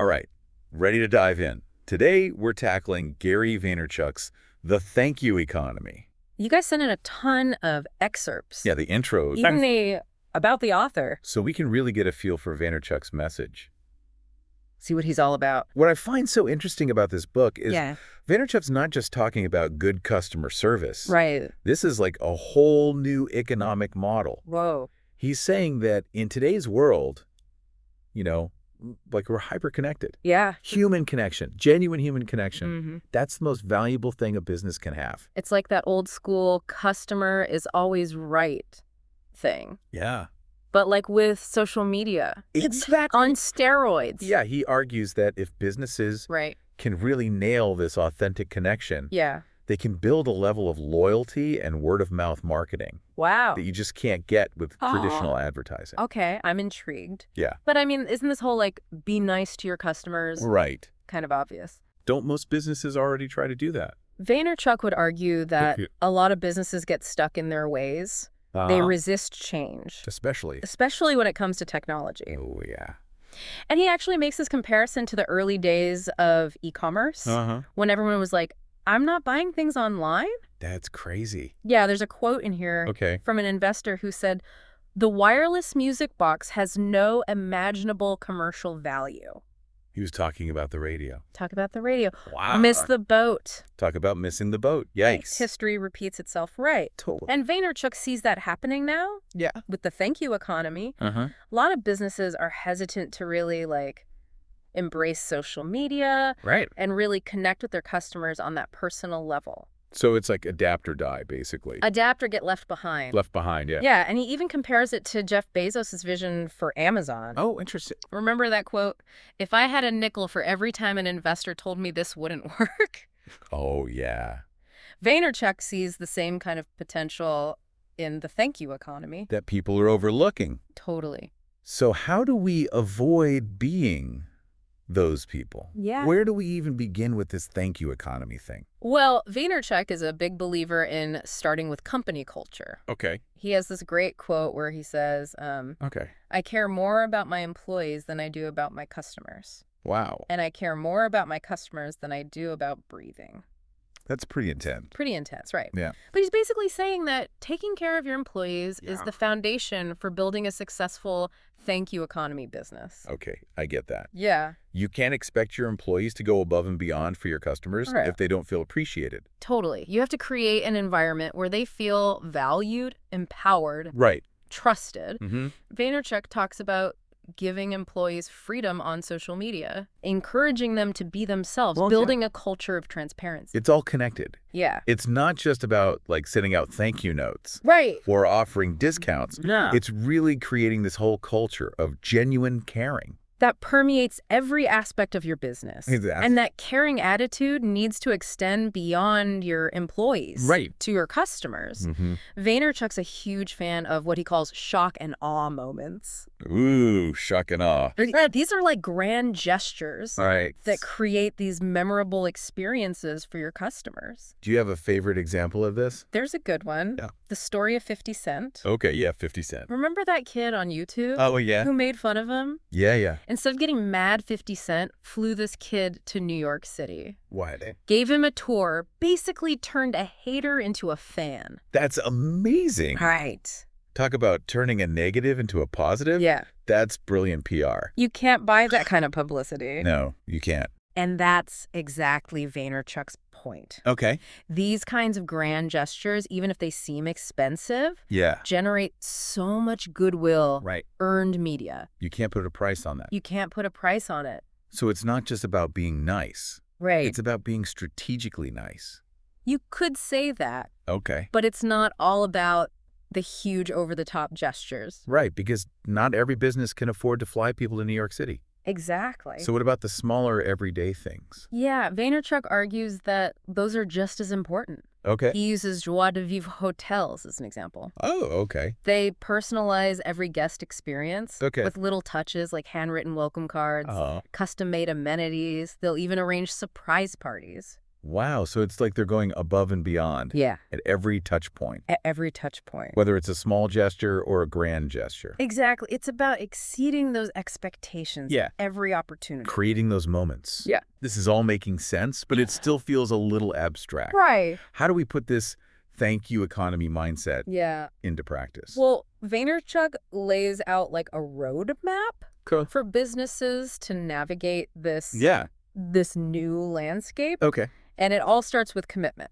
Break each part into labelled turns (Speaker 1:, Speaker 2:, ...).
Speaker 1: All right, ready to dive in. Today, we're tackling Gary Vaynerchuk's The Thank You Economy.
Speaker 2: You guys sent in a ton of excerpts.
Speaker 1: Yeah, the intro.
Speaker 2: Even about the author.
Speaker 1: So we can really get a feel for Vaynerchuk's message.
Speaker 2: See what he's all about.
Speaker 1: What I find so interesting about this book is
Speaker 2: Yeah.
Speaker 1: Vaynerchuk's not just talking about good customer service.
Speaker 2: Right.
Speaker 1: This is like a whole new economic model.
Speaker 2: Whoa.
Speaker 1: He's saying that in today's world, like we're hyper-connected.
Speaker 2: Yeah.
Speaker 1: Human connection, genuine human connection.
Speaker 2: Mm-hmm.
Speaker 1: That's the most valuable thing a business can have.
Speaker 2: It's like that old school customer is always right thing.
Speaker 1: Yeah.
Speaker 2: But like with social media.
Speaker 1: Exactly.
Speaker 2: On steroids.
Speaker 1: Yeah, he argues that if businesses
Speaker 2: Right.
Speaker 1: can really nail this authentic connection,
Speaker 2: Yeah.
Speaker 1: they can build a level of loyalty and word-of-mouth marketing
Speaker 2: Wow.
Speaker 1: that you just can't get with traditional advertising.
Speaker 2: Okay, I'm intrigued.
Speaker 1: Yeah.
Speaker 2: But I mean, isn't this whole like be nice to your customers
Speaker 1: Right.
Speaker 2: kind of obvious?
Speaker 1: Don't most businesses already try to do that?
Speaker 2: Vaynerchuk would argue that
Speaker 1: Okay.
Speaker 2: a lot of businesses get stuck in their ways. They resist change, especially when it comes to technology.
Speaker 1: Oh, yeah.
Speaker 2: And he actually makes this comparison to the early days of e-commerce when everyone was like, I'm not buying things online.
Speaker 1: That's crazy.
Speaker 2: Yeah, there's a quote in here from an investor who said, the wireless music box has no imaginable commercial value.
Speaker 1: He was talking about the radio.
Speaker 2: Talk about the radio.
Speaker 1: Wow.
Speaker 2: Miss the boat.
Speaker 1: Talk about missing the boat. Yikes.
Speaker 2: History repeats itself, right?
Speaker 1: Totally.
Speaker 2: And Vaynerchuk sees that happening now.
Speaker 1: Yeah.
Speaker 2: With the thank you economy.
Speaker 1: Uh-huh.
Speaker 2: A lot of businesses are hesitant to really embrace social media.
Speaker 1: Right.
Speaker 2: And really connect with their customers on that personal level.
Speaker 1: So it's like adapt or die, basically.
Speaker 2: Adapt or get left behind.
Speaker 1: Left behind, yeah.
Speaker 2: Yeah, and he even compares it to Jeff Bezos' vision for Amazon.
Speaker 1: Oh, interesting.
Speaker 2: Remember that quote? If I had a nickel for every time an investor told me this wouldn't work.
Speaker 1: Oh, yeah.
Speaker 2: Vaynerchuk sees the same kind of potential in the thank you economy.
Speaker 1: That people are overlooking.
Speaker 2: Totally.
Speaker 1: So how do we avoid being those people?
Speaker 2: Yeah.
Speaker 1: Where do we even begin with this thank you economy thing?
Speaker 2: Well, Vaynerchuk is a big believer in starting with company culture.
Speaker 1: Okay.
Speaker 2: He has this great quote where he says, I care more about my employees than I do about my customers.
Speaker 1: Wow.
Speaker 2: And I care more about my customers than I do about breathing.
Speaker 1: That's pretty intense.
Speaker 2: Pretty intense, right?
Speaker 1: Yeah.
Speaker 2: But he's basically saying that taking care of your employees is the foundation for building a successful thank you economy business.
Speaker 1: Okay, I get that.
Speaker 2: Yeah.
Speaker 1: You can't expect your employees to go above and beyond for your customers if they don't feel appreciated.
Speaker 2: Totally. You have to create an environment where they feel valued, empowered, trusted. Vaynerchuk talks about giving employees freedom on social media, encouraging them to be themselves, building a culture of transparency.
Speaker 1: It's all connected.
Speaker 2: Yeah.
Speaker 1: It's not just about sending out thank you notes.
Speaker 2: Right.
Speaker 1: Or offering discounts.
Speaker 2: Yeah.
Speaker 1: It's really creating this whole culture of genuine caring.
Speaker 2: That permeates every aspect of your business.
Speaker 1: Exactly.
Speaker 2: And that caring attitude needs to extend beyond your employees to your customers. Vaynerchuk's a huge fan of what he calls shock and awe moments.
Speaker 1: Ooh, shock and awe.
Speaker 2: These are like grand gestures that create these memorable experiences for your customers.
Speaker 1: Do you have a favorite example of this?
Speaker 2: There's a good one.
Speaker 1: Yeah.
Speaker 2: The story of 50 Cent.
Speaker 1: Okay, yeah, 50 Cent.
Speaker 2: Remember that kid on YouTube?
Speaker 1: Oh, yeah.
Speaker 2: Who made fun of him?
Speaker 1: Yeah.
Speaker 2: Instead of getting mad, 50 Cent flew this kid to New York City.
Speaker 1: What?
Speaker 2: Gave him a tour, basically turned a hater into a fan.
Speaker 1: That's amazing.
Speaker 2: Right.
Speaker 1: Talk about turning a negative into a positive.
Speaker 2: Yeah.
Speaker 1: That's brilliant PR.
Speaker 2: You can't buy that kind of publicity.
Speaker 1: No, you can't.
Speaker 2: And that's exactly Vaynerchuk's point.
Speaker 1: Okay.
Speaker 2: These kinds of grand gestures, even if they seem expensive, generate so much goodwill, earned media.
Speaker 1: You can't put a price on that.
Speaker 2: You can't put a price on it.
Speaker 1: So it's not just about being nice.
Speaker 2: Right.
Speaker 1: It's about being strategically nice.
Speaker 2: You could say that.
Speaker 1: Okay.
Speaker 2: But it's not all about the huge over-the-top gestures.
Speaker 1: Right, because not every business can afford to fly people to New York City.
Speaker 2: Exactly.
Speaker 1: So what about the smaller everyday things?
Speaker 2: Yeah, Vaynerchuk argues that those are just as important.
Speaker 1: Okay.
Speaker 2: He uses joie de vivre hotels as an example.
Speaker 1: Oh, okay.
Speaker 2: They personalize every guest experience with little touches like handwritten welcome cards, custom-made amenities. They'll even arrange surprise parties.
Speaker 1: Wow, so it's like they're going above and beyond
Speaker 2: Yeah.
Speaker 1: at every touch point,
Speaker 2: At every touch point.
Speaker 1: whether it's a small gesture or a grand gesture.
Speaker 2: Exactly. It's about exceeding those expectations
Speaker 1: Yeah.
Speaker 2: at every opportunity.
Speaker 1: Creating those moments.
Speaker 2: Yeah.
Speaker 1: This is all making sense, but it still feels a little abstract.
Speaker 2: Right.
Speaker 1: How do we put this thank you economy mindset
Speaker 2: Yeah.
Speaker 1: into practice?
Speaker 2: Well, Vaynerchuk lays out like a roadmap for businesses to navigate this new landscape.
Speaker 1: Okay.
Speaker 2: And it all starts with commitment.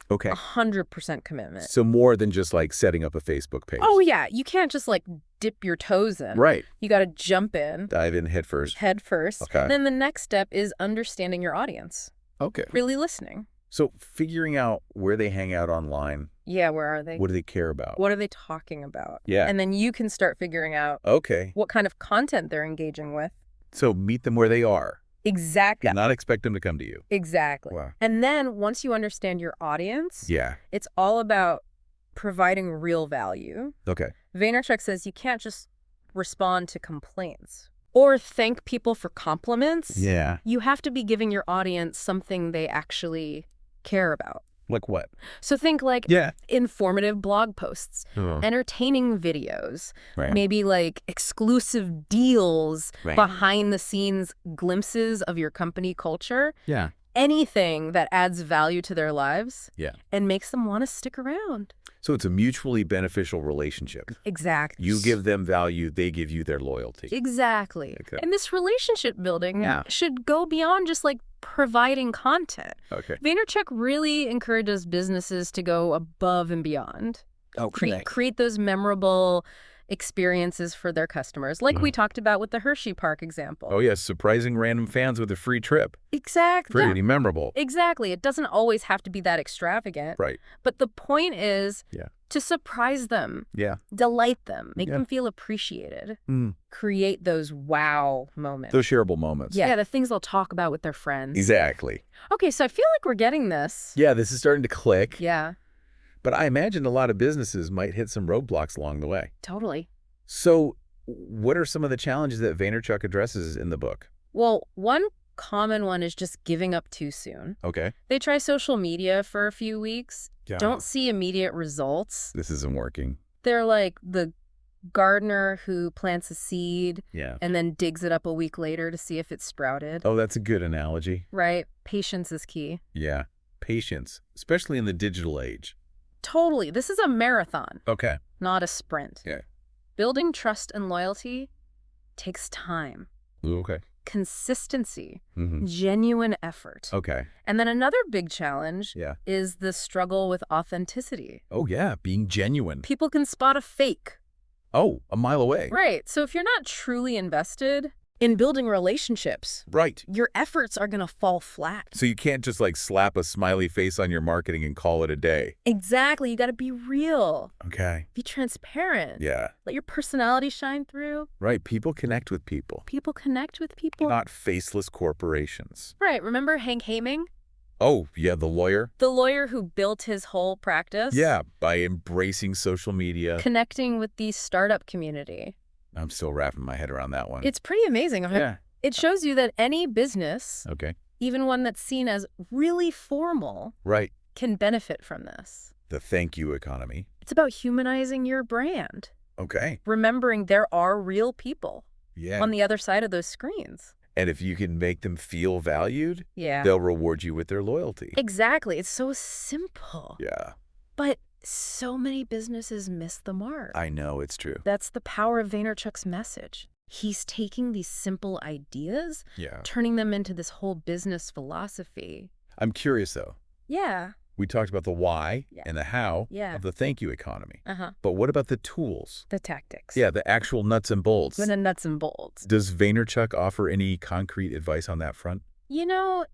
Speaker 1: Okay.
Speaker 2: 100% commitment.
Speaker 1: So more than just like setting up a Facebook page.
Speaker 2: Oh, yeah. You can't just like dip your toes in.
Speaker 1: Right.
Speaker 2: You got to jump in.
Speaker 1: Dive in head first.
Speaker 2: Head first.
Speaker 1: Okay.
Speaker 2: And then the next step is understanding your audience.
Speaker 1: Okay.
Speaker 2: Really listening.
Speaker 1: So figuring out where they hang out online.
Speaker 2: Yeah, where are they?
Speaker 1: What do they care about?
Speaker 2: What are they talking about?
Speaker 1: Yeah.
Speaker 2: And then you can start figuring out what kind of content they're engaging with.
Speaker 1: So meet them where they are.
Speaker 2: Exactly.
Speaker 1: And not expect them to come to you.
Speaker 2: Exactly.
Speaker 1: Wow.
Speaker 2: And then once you understand your audience, it's all about providing real value.
Speaker 1: Okay.
Speaker 2: Vaynerchuk says you can't just respond to complaints or thank people for compliments.
Speaker 1: Yeah.
Speaker 2: You have to be giving your audience something they actually care about.
Speaker 1: Like what?
Speaker 2: So think like informative blog posts, entertaining videos, maybe like exclusive deals, behind the scenes glimpses of your company culture.
Speaker 1: Yeah.
Speaker 2: Anything that adds value to their lives and makes them want to stick around.
Speaker 1: So it's a mutually beneficial relationship.
Speaker 2: Exactly.
Speaker 1: You give them value, they give you their loyalty.
Speaker 2: Exactly.
Speaker 1: Okay.
Speaker 2: And this relationship building should go beyond just like providing content.
Speaker 1: Okay.
Speaker 2: Vaynerchuk really encourages businesses to go above and beyond.
Speaker 1: Oh,
Speaker 2: create those memorable experiences for their customers, like we talked about with the Hershey Park example.
Speaker 1: Oh, yes. Surprising random fans with a free trip.
Speaker 2: Exactly.
Speaker 1: Pretty memorable.
Speaker 2: Exactly. It doesn't always have to be that extravagant.
Speaker 1: Right.
Speaker 2: But the point is to surprise them.
Speaker 1: Yeah.
Speaker 2: Delight them. Make them feel appreciated. Create those wow moments.
Speaker 1: Those shareable moments.
Speaker 2: Yeah, the things they'll talk about with their friends.
Speaker 1: Exactly.
Speaker 2: Okay, so I feel like we're getting this.
Speaker 1: Yeah, this is starting to click.
Speaker 2: Yeah.
Speaker 1: But I imagine a lot of businesses might hit some roadblocks along the way.
Speaker 2: Totally.
Speaker 1: So what are some of the challenges that Vaynerchuk addresses in the book?
Speaker 2: Well, one common one is just giving up too soon.
Speaker 1: Okay.
Speaker 2: They try social media for a few weeks,
Speaker 1: Yeah.
Speaker 2: don't see immediate results.
Speaker 1: This isn't working.
Speaker 2: They're like the gardener who plants a seed and then digs it up a week later to see if it's sprouted.
Speaker 1: Oh, that's a good analogy.
Speaker 2: Right? Patience is key.
Speaker 1: Yeah. Patience, especially in the digital age.
Speaker 2: Totally. This is a marathon,
Speaker 1: Okay.
Speaker 2: not a sprint.
Speaker 1: Yeah.
Speaker 2: Building trust and loyalty takes time.
Speaker 1: Okay.
Speaker 2: Consistency, genuine effort.
Speaker 1: Okay.
Speaker 2: And then another big challenge is the struggle with authenticity.
Speaker 1: Oh, yeah. Being genuine.
Speaker 2: People can spot a fake.
Speaker 1: Oh, a mile away.
Speaker 2: Right. So if you're not truly invested in building relationships, your efforts are going to fall flat.
Speaker 1: So you can't just like slap a smiley face on your marketing and call it a day.
Speaker 2: Exactly. You got to be real.
Speaker 1: Okay.
Speaker 2: Be transparent.
Speaker 1: Yeah.
Speaker 2: Let your personality shine through.
Speaker 1: Right. People connect with people.
Speaker 2: People connect with people.
Speaker 1: Not faceless corporations.
Speaker 2: Right. Remember Hank Haming?
Speaker 1: Oh, yeah, the lawyer?
Speaker 2: The lawyer who built his whole practice?
Speaker 1: Yeah, by embracing social media.
Speaker 2: Connecting with the startup community.
Speaker 1: I'm still wrapping my head around that one.
Speaker 2: It's pretty amazing.
Speaker 1: Yeah.
Speaker 2: It shows you that any business, even one that's seen as really formal, can benefit from this.
Speaker 1: The thank you economy.
Speaker 2: It's about humanizing your brand.
Speaker 1: Okay.
Speaker 2: Remembering there are real people on the other side of those screens.
Speaker 1: And if you can make them feel valued,
Speaker 2: Yeah.
Speaker 1: they'll reward you with their loyalty.
Speaker 2: Exactly. It's so simple.
Speaker 1: Yeah.
Speaker 2: But so many businesses miss the mark.
Speaker 1: I know, it's true.
Speaker 2: That's the power of Vaynerchuk's message. He's taking these simple ideas, turning them into this whole business philosophy.
Speaker 1: I'm curious, though.
Speaker 2: Yeah.
Speaker 1: We talked about the why and the how of the thank you economy. But what about the tools?
Speaker 2: The tactics.
Speaker 1: Yeah, the actual nuts and bolts.
Speaker 2: The nuts and bolts.
Speaker 1: Does Vaynerchuk offer any concrete advice on that front?
Speaker 2: You know,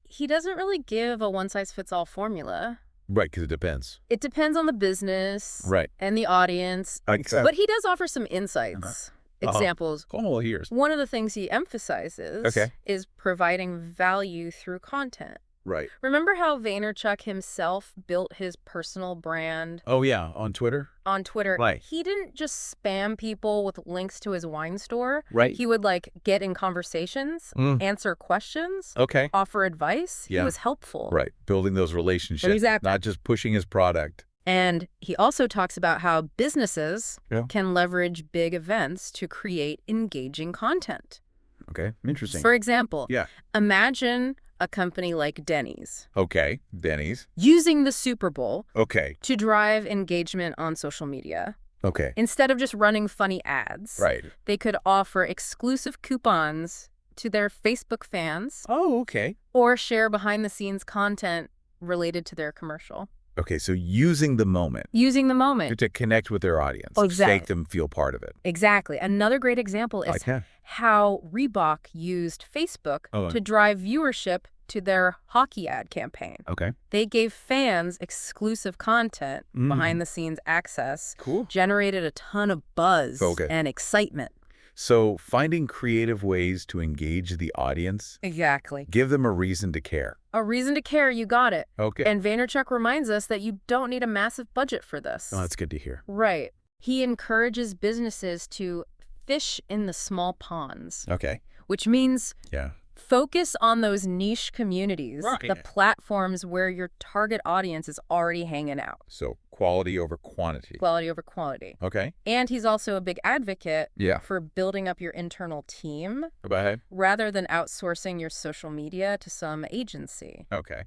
Speaker 2: he doesn't really give a one-size-fits-all formula.
Speaker 1: Right, because it depends.
Speaker 2: It depends on the business and the audience. But he does offer some insights, examples.
Speaker 1: Oh, here's.
Speaker 2: One of the things he emphasizes is providing value through content.
Speaker 1: Right.
Speaker 2: Remember how Vaynerchuk himself built his personal brand
Speaker 1: Oh, yeah, on Twitter?
Speaker 2: on Twitter?
Speaker 1: Right.
Speaker 2: He didn't just spam people with links to his wine store.
Speaker 1: Right.
Speaker 2: He would, like, get in conversations, answer questions,
Speaker 1: Okay.
Speaker 2: offer advice.
Speaker 1: Yeah.
Speaker 2: He was helpful.
Speaker 1: Right. Building those relationships.
Speaker 2: Exactly.
Speaker 1: Not just pushing his product.
Speaker 2: And he also talks about how businesses
Speaker 1: Yeah.
Speaker 2: can leverage big events to create engaging content.
Speaker 1: Okay. Interesting.
Speaker 2: For example,
Speaker 1: Yeah.
Speaker 2: imagine a company like Denny's
Speaker 1: Okay. Denny's.
Speaker 2: using the Super Bowl
Speaker 1: Okay.
Speaker 2: to drive engagement on social media.
Speaker 1: Okay.
Speaker 2: Instead of just running funny ads,
Speaker 1: Right.
Speaker 2: they could offer exclusive coupons to their Facebook fans
Speaker 1: Oh, okay.
Speaker 2: or share behind-the-scenes content related to their commercial.
Speaker 1: Okay, so using the moment
Speaker 2: Using the moment.
Speaker 1: to connect with their audience.
Speaker 2: Oh, exactly.
Speaker 1: Make them feel part of it.
Speaker 2: Exactly. Another great example is
Speaker 1: Okay.
Speaker 2: how Reebok used Facebook to drive viewership to their hockey ad campaign.
Speaker 1: Okay.
Speaker 2: They gave fans exclusive content, behind-the-scenes access,
Speaker 1: Cool.
Speaker 2: generated a ton of buzz and excitement.
Speaker 1: So finding creative ways to engage the audience,
Speaker 2: Exactly.
Speaker 1: give them a reason to care.
Speaker 2: A reason to care, you got it.
Speaker 1: Okay.
Speaker 2: And Vaynerchuk reminds us that you don't need a massive budget for this.
Speaker 1: Oh, that's good to hear.
Speaker 2: Right. He encourages businesses to fish in the small ponds,
Speaker 1: Okay.
Speaker 2: which means
Speaker 1: Yeah.
Speaker 2: focus on those niche communities,
Speaker 1: Right.
Speaker 2: the platforms where your target audience is already hanging out.
Speaker 1: So quality over quantity.
Speaker 2: Quality over quantity.
Speaker 1: Okay.
Speaker 2: And he's also a big advocate
Speaker 1: Yeah.
Speaker 2: for building up your internal team
Speaker 1: Go ahead.
Speaker 2: rather than outsourcing your social media to some agency.
Speaker 1: Okay.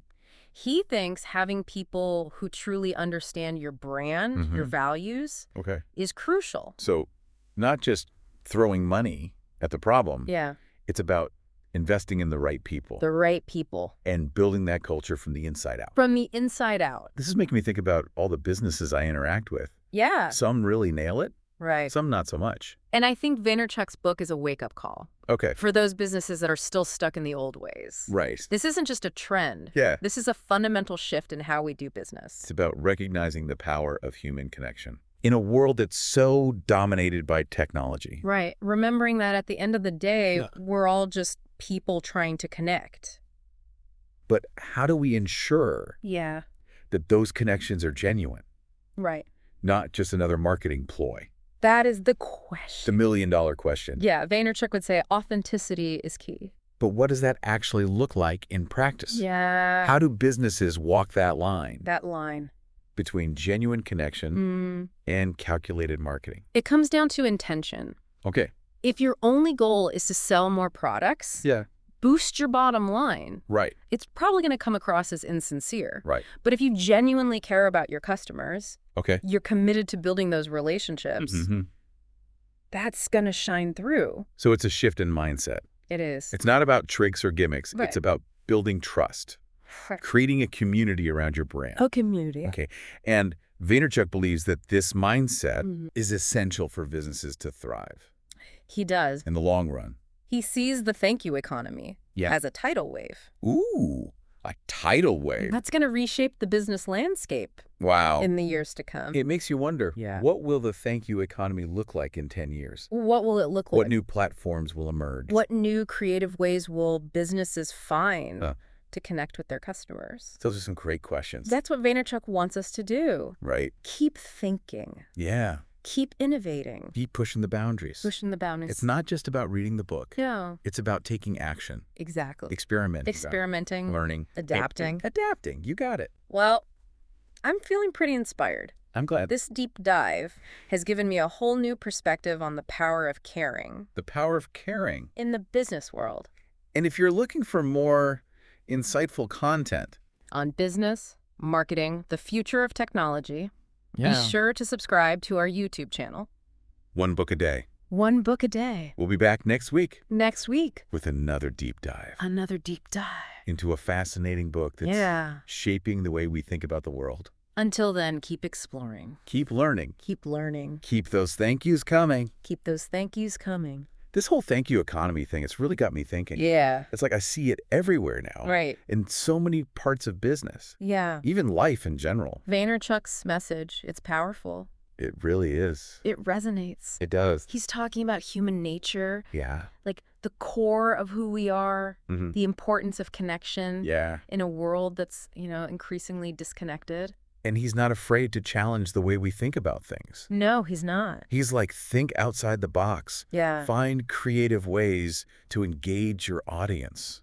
Speaker 2: He thinks having people who truly understand your brand, your values,
Speaker 1: Okay.
Speaker 2: is crucial.
Speaker 1: So not just throwing money at the problem.
Speaker 2: Yeah.
Speaker 1: It's about investing in the right people
Speaker 2: The right people.
Speaker 1: and building that culture from the inside out.
Speaker 2: From the inside out.
Speaker 1: This is making me think about all the businesses I interact with.
Speaker 2: Yeah.
Speaker 1: Some really nail it,
Speaker 2: Right.
Speaker 1: some not so much.
Speaker 2: And I think Vaynerchuk's book is a wake-up call
Speaker 1: Okay.
Speaker 2: for those businesses that are still stuck in the old ways.
Speaker 1: Right.
Speaker 2: This isn't just a trend.
Speaker 1: Yeah.
Speaker 2: This is a fundamental shift in how we do business.
Speaker 1: It's about recognizing the power of human connection in a world that's so dominated by technology.
Speaker 2: Right. Remembering that at the end of the day,
Speaker 1: Yeah.
Speaker 2: we're all just people trying to connect.
Speaker 1: But how do we ensure
Speaker 2: Yeah.
Speaker 1: that those connections are genuine,
Speaker 2: Right.
Speaker 1: not just another marketing ploy?
Speaker 2: That is the
Speaker 1: The
Speaker 2: question.
Speaker 1: million-dollar question.
Speaker 2: Yeah. Vaynerchuk would say authenticity is key.
Speaker 1: But what does that actually look like in practice?
Speaker 2: Yeah.
Speaker 1: How do businesses walk that line
Speaker 2: That line.
Speaker 1: between genuine connection and calculated marketing?
Speaker 2: It comes down to intention.
Speaker 1: Okay.
Speaker 2: If your only goal is to sell more products,
Speaker 1: Yeah.
Speaker 2: boost your bottom line,
Speaker 1: Right.
Speaker 2: it's probably going to come across as insincere.
Speaker 1: Right.
Speaker 2: But if you genuinely care about your customers,
Speaker 1: Okay.
Speaker 2: you're committed to building those relationships, that's going to shine through.
Speaker 1: So it's a shift in mindset.
Speaker 2: It is.
Speaker 1: It's not about tricks or gimmicks.
Speaker 2: Right.
Speaker 1: It's about building trust, creating a community around your brand.
Speaker 2: A community.
Speaker 1: Okay. And Vaynerchuk believes that this mindset is essential for businesses to thrive
Speaker 2: He does.
Speaker 1: in the long run.
Speaker 2: He sees the thank you economy as a tidal wave.
Speaker 1: Ooh, a tidal wave.
Speaker 2: That's going to reshape the business landscape
Speaker 1: Wow.
Speaker 2: in the years to come.
Speaker 1: It makes you wonder,
Speaker 2: Yeah.
Speaker 1: what will the thank you economy look like in 10 years?
Speaker 2: What will it look like?
Speaker 1: What new platforms will emerge?
Speaker 2: What new creative ways will businesses find to connect with their customers?
Speaker 1: Those are some great questions.
Speaker 2: That's what Vaynerchuk wants us to do.
Speaker 1: Right.
Speaker 2: Keep thinking.
Speaker 1: Yeah.
Speaker 2: Keep innovating.
Speaker 1: Keep pushing the boundaries.
Speaker 2: Pushing the boundaries.
Speaker 1: It's not just about reading the book.
Speaker 2: No.
Speaker 1: It's about taking action,
Speaker 2: Exactly.
Speaker 1: experimenting, learning,
Speaker 2: Adapting.
Speaker 1: Adapting. You got it.
Speaker 2: Well, I'm feeling pretty inspired.
Speaker 1: I'm glad.
Speaker 2: This deep dive has given me a whole new perspective on the power of caring
Speaker 1: The power of caring.
Speaker 2: in the business world.
Speaker 1: And if you're looking for more insightful content,
Speaker 2: On business, marketing, the future of technology, be sure to subscribe to our YouTube channel.
Speaker 1: one book a day.
Speaker 2: One book a day.
Speaker 1: We'll be back next week
Speaker 2: Next week,
Speaker 1: with another deep dive
Speaker 2: another deep dive.
Speaker 1: into a fascinating book that's shaping the way we think about the world.
Speaker 2: Until then, keep exploring.
Speaker 1: Keep learning.
Speaker 2: Keep learning.
Speaker 1: Keep those thank yous coming.
Speaker 2: Keep those thank yous coming.
Speaker 1: This whole thank you economy thing, it's really got me thinking.
Speaker 2: Yeah.
Speaker 1: It's like I see it everywhere now.
Speaker 2: Right.
Speaker 1: In so many parts of business,
Speaker 2: Yeah.
Speaker 1: even life in general.
Speaker 2: Vaynerchuk's message, it's powerful.
Speaker 1: It really is.
Speaker 2: It resonates.
Speaker 1: It does.
Speaker 2: He's talking about human nature,
Speaker 1: Yeah.
Speaker 2: like the core of who we are,
Speaker 1: Mm-hmm.
Speaker 2: the importance of connection
Speaker 1: Yeah.
Speaker 2: in a world that's, increasingly disconnected.
Speaker 1: And he's not afraid to challenge the way we think about things.
Speaker 2: No, he's not.
Speaker 1: He's like, think outside the box.
Speaker 2: Yeah.
Speaker 1: Find creative ways to engage your audience.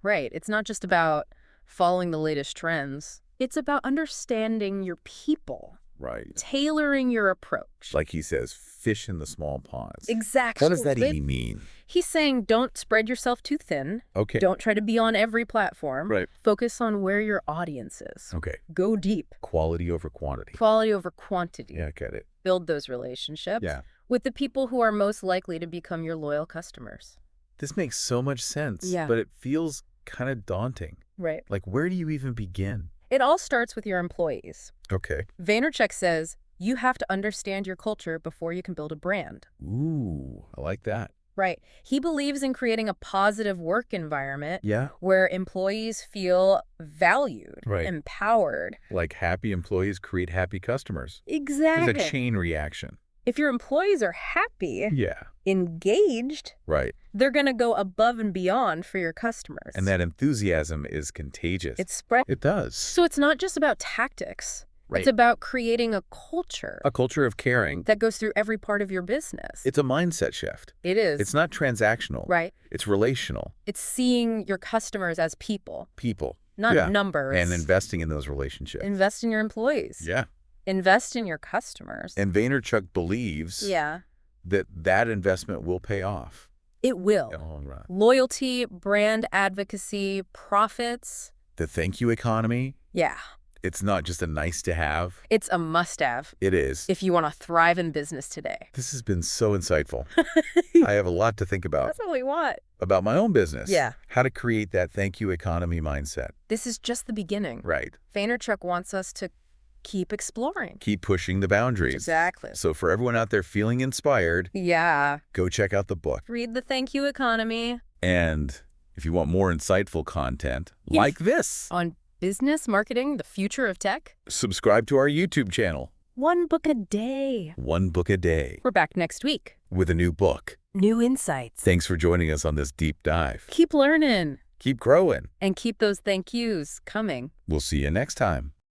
Speaker 2: Right. It's not just about following the latest trends. It's about understanding your people.
Speaker 1: Right.
Speaker 2: Tailoring your approach.
Speaker 1: Like he says, fish in the small ponds.
Speaker 2: Exactly.
Speaker 1: What does that even mean?
Speaker 2: He's saying don't spread yourself too thin.
Speaker 1: Okay.
Speaker 2: Don't try to be on every platform.
Speaker 1: Right.
Speaker 2: Focus on where your audience is.
Speaker 1: Okay.
Speaker 2: Go deep.
Speaker 1: Quality over quantity.
Speaker 2: Quality over quantity.
Speaker 1: Yeah, I get it.
Speaker 2: Build those relationships
Speaker 1: Yeah.
Speaker 2: with the people who are most likely to become your loyal customers.
Speaker 1: This makes so much sense.
Speaker 2: Yeah.
Speaker 1: But it feels kind of daunting.
Speaker 2: Right.
Speaker 1: Like, where do you even begin?
Speaker 2: It all starts with your employees.
Speaker 1: Okay.
Speaker 2: Vaynerchuk says you have to understand your culture before you can build a brand.
Speaker 1: Ooh, I like that.
Speaker 2: Right. He believes in creating a positive work environment
Speaker 1: Yeah.
Speaker 2: where employees feel valued,
Speaker 1: Right.
Speaker 2: empowered.
Speaker 1: Like happy employees create happy customers.
Speaker 2: Exactly.
Speaker 1: It's a chain reaction.
Speaker 2: If your employees are happy,
Speaker 1: Yeah.
Speaker 2: engaged,
Speaker 1: Right.
Speaker 2: they're going to go above and beyond for your customers.
Speaker 1: And that enthusiasm is contagious.
Speaker 2: It's spread.
Speaker 1: It does.
Speaker 2: So it's not just about tactics.
Speaker 1: Right.
Speaker 2: It's about creating a culture
Speaker 1: A culture of caring.
Speaker 2: that goes through every part of your business.
Speaker 1: It's a mindset shift.
Speaker 2: It is.
Speaker 1: It's not transactional.
Speaker 2: Right.
Speaker 1: It's relational.
Speaker 2: It's seeing your customers as people,
Speaker 1: People.
Speaker 2: not
Speaker 1: Yeah.
Speaker 2: numbers.
Speaker 1: And investing in those relationships.
Speaker 2: Invest in your employees.
Speaker 1: Yeah.
Speaker 2: Invest in your customers.
Speaker 1: And Vaynerchuk believes
Speaker 2: Yeah.
Speaker 1: that investment will pay off.
Speaker 2: It will.
Speaker 1: in the long run.
Speaker 2: Loyalty, brand advocacy, profits.
Speaker 1: The thank you economy,
Speaker 2: Yeah.
Speaker 1: it's not just a nice to have.
Speaker 2: It's a must-have
Speaker 1: It is.
Speaker 2: if you want to thrive in business today.
Speaker 1: This has been so insightful. I have a lot to think about.
Speaker 2: That's what we want.
Speaker 1: About my own business.
Speaker 2: Yeah.
Speaker 1: How to create that thank you economy mindset.
Speaker 2: This is just the beginning.
Speaker 1: Right.
Speaker 2: Vaynerchuk wants us to keep exploring.
Speaker 1: Keep pushing the boundaries.
Speaker 2: Exactly.
Speaker 1: So for everyone out there feeling inspired,
Speaker 2: Yeah.
Speaker 1: go check out the book.
Speaker 2: Read the Thank You Economy
Speaker 1: And if you want more insightful content
Speaker 2: Yeah.
Speaker 1: like this,
Speaker 2: on business, marketing, the future of tech.
Speaker 1: subscribe to our YouTube channel.
Speaker 2: One book a day.
Speaker 1: One book a day
Speaker 2: We're back next week.
Speaker 1: with a new book.
Speaker 2: New insights.
Speaker 1: Thanks for joining us on this deep dive.
Speaker 2: Keep learning
Speaker 1: Keep growing.
Speaker 2: and keep those thank yous coming.
Speaker 1: We'll see you next time.